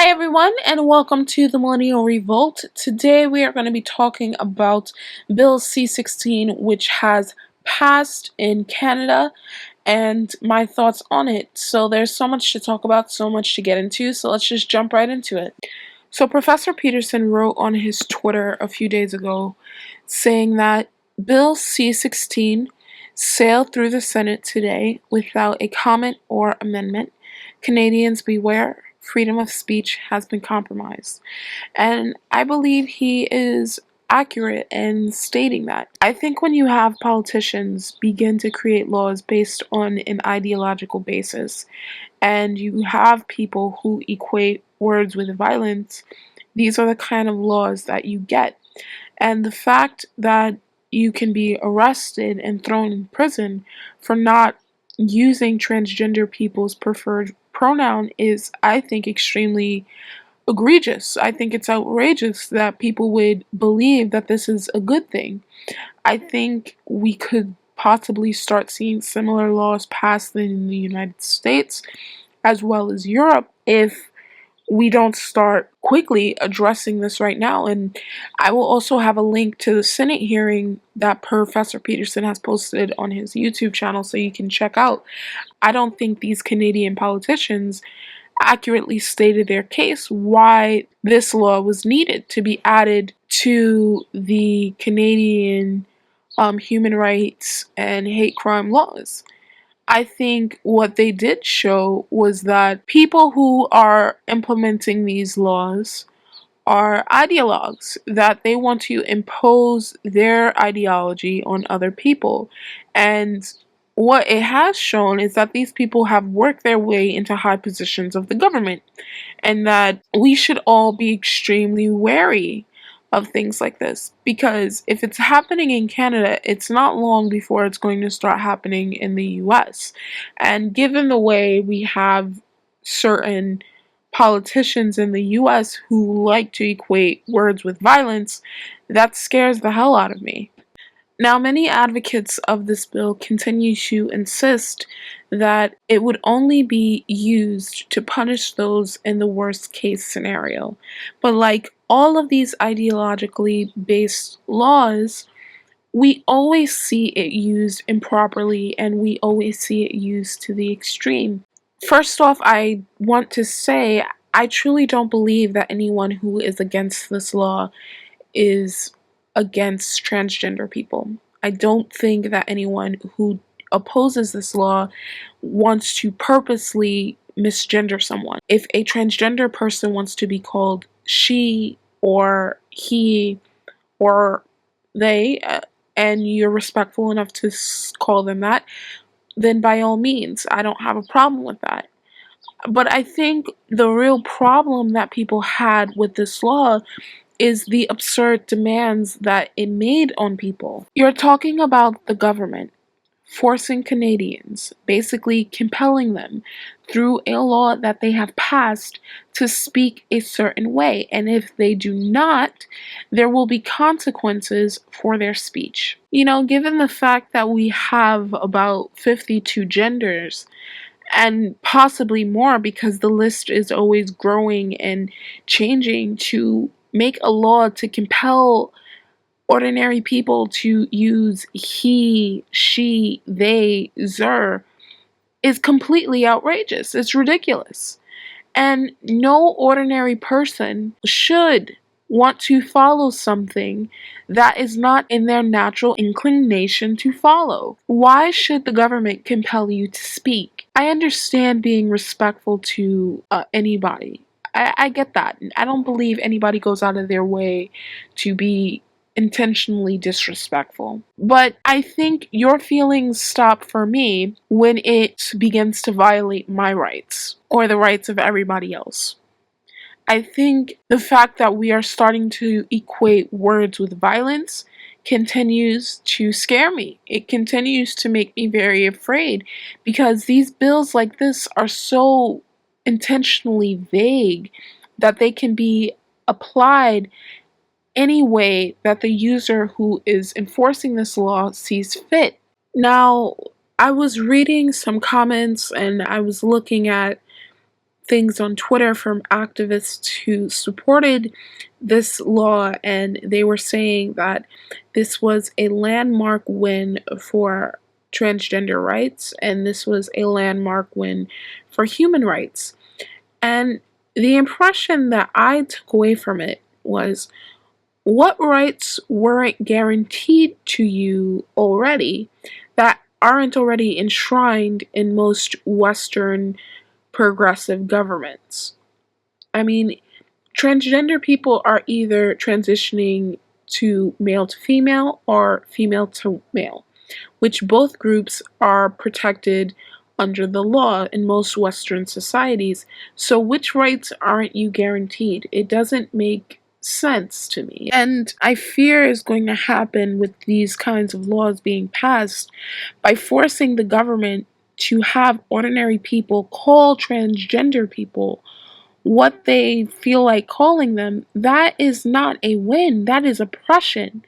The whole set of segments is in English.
Hi everyone, and welcome to the Millennial Revolt. Today we are going to be talking about Bill C-16, which has passed in Canada, and my thoughts on it. So there's so much to talk about, so much to get into, so let's just jump right into it. So Professor Peterson wrote on his Twitter a few days ago saying that Bill C-16 sailed through the Senate today without a comment or amendment. Canadians beware. Freedom of speech has been compromised. And I believe he is accurate in stating that. I think when you have politicians begin to create laws based on an ideological basis, and you have people who equate words with violence, these are the kind of laws that you get. And the fact that you can be arrested and thrown in prison for not using transgender people's preferred pronoun is, I think, extremely egregious. I think it's outrageous that people would believe that this is a good thing. I think we could possibly start seeing similar laws passed in the United States as well as Europe if we don't start quickly addressing this right now. And I will also have a link to the Senate hearing that Professor Peterson has posted on his YouTube channel so you can check out. I don't think these Canadian politicians accurately stated their case why this law was needed to be added to the Canadian human rights and hate crime laws. I think what they did show was that people who are implementing these laws are ideologues, that they want to impose their ideology on other people. And what it has shown is that these people have worked their way into high positions of the government, and that we should all be extremely wary of things like this, because if it's happening in Canada, it's not long before it's going to start happening in the US. And given the way we have certain politicians in the US who like to equate words with violence, that scares the hell out of me. Now, many advocates of this bill continue to insist that it would only be used to punish those in the worst case scenario. But like all of these ideologically based laws, we always see it used improperly, and we always see it used to the extreme. First off, I want to say I truly don't believe that anyone who is against this law is against transgender people. I don't think that anyone who opposes this law wants to purposely misgender someone. If a transgender person wants to be called she or he or they, and you're respectful enough to call them that, then by all means, I don't have a problem with that. But I think the real problem that people had with this law is the absurd demands that it made on people. You're talking about the government forcing Canadians, basically compelling them through a law that they have passed to speak a certain way. And if they do not, there will be consequences for their speech. You know, given the fact that we have about 52 genders, and possibly more because the list is always growing and changing, to make a law to compel ordinary people to use he, she, they, zer is completely outrageous. It's ridiculous. And no ordinary person should want to follow something that is not in their natural inclination to follow. Why should the government compel you to speak? I understand being respectful to anybody. I get that. I don't believe anybody goes out of their way to be intentionally disrespectful. But I think your feelings stop for me when it begins to violate my rights or the rights of everybody else. I think the fact that we are starting to equate words with violence continues to scare me. It continues to make me very afraid, because these bills like this are so intentionally vague that they can be applied any way that the user who is enforcing this law sees fit. Now, I was reading some comments and I was looking at things on Twitter from activists who supported this law, and they were saying that this was a landmark win for transgender rights, and this was a landmark win for human rights. And the impression that I took away from it was, what rights weren't guaranteed to you already that aren't already enshrined in most Western progressive governments? I mean, transgender people are either transitioning to male to female or female to male, which both groups are protected under the law in most Western societies. So which rights aren't you guaranteed? It doesn't make sense to me. And I fear is going to happen with these kinds of laws being passed by forcing the government to have ordinary people call transgender people what they feel like calling them. That is not a win. That is oppression.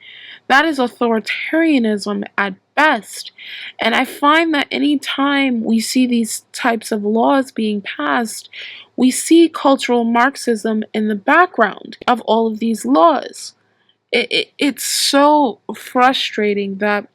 That is authoritarianism at best. And I find that anytime we see these types of laws being passed, we see cultural Marxism in the background of all of these laws. It's so frustrating that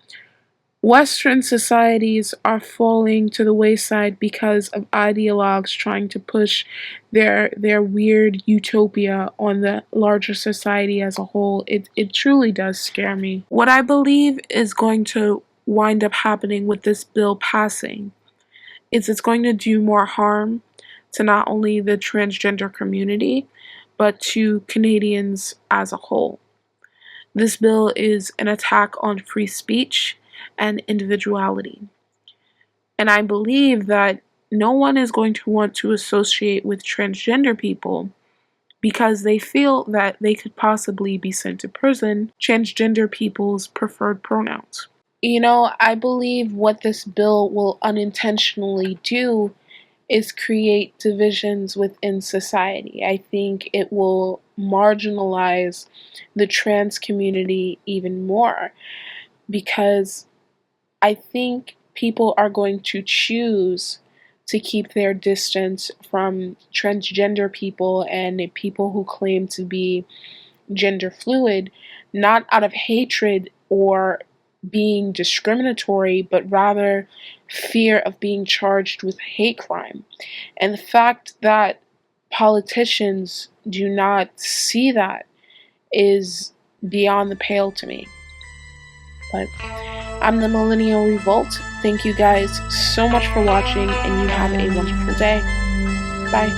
Western societies are falling to the wayside because of ideologues trying to push their weird utopia on the larger society as a whole. It truly does scare me. What I believe is going to wind up happening with this bill passing is it's going to do more harm to not only the transgender community, but to Canadians as a whole. This bill is an attack on free speech and individuality. And I believe that no one is going to want to associate with transgender people because they feel that they could possibly be sent to prison, transgender people's preferred pronouns. You know, I believe what this bill will unintentionally do is create divisions within society. I think it will marginalize the trans community even more, because I think people are going to choose to keep their distance from transgender people and people who claim to be gender fluid, not out of hatred or being discriminatory, but rather fear of being charged with hate crime. And the fact that politicians do not see that is beyond the pale to me. But I'm the Millennial Revolt. Thank you guys so much for watching, and you have a wonderful day. Bye.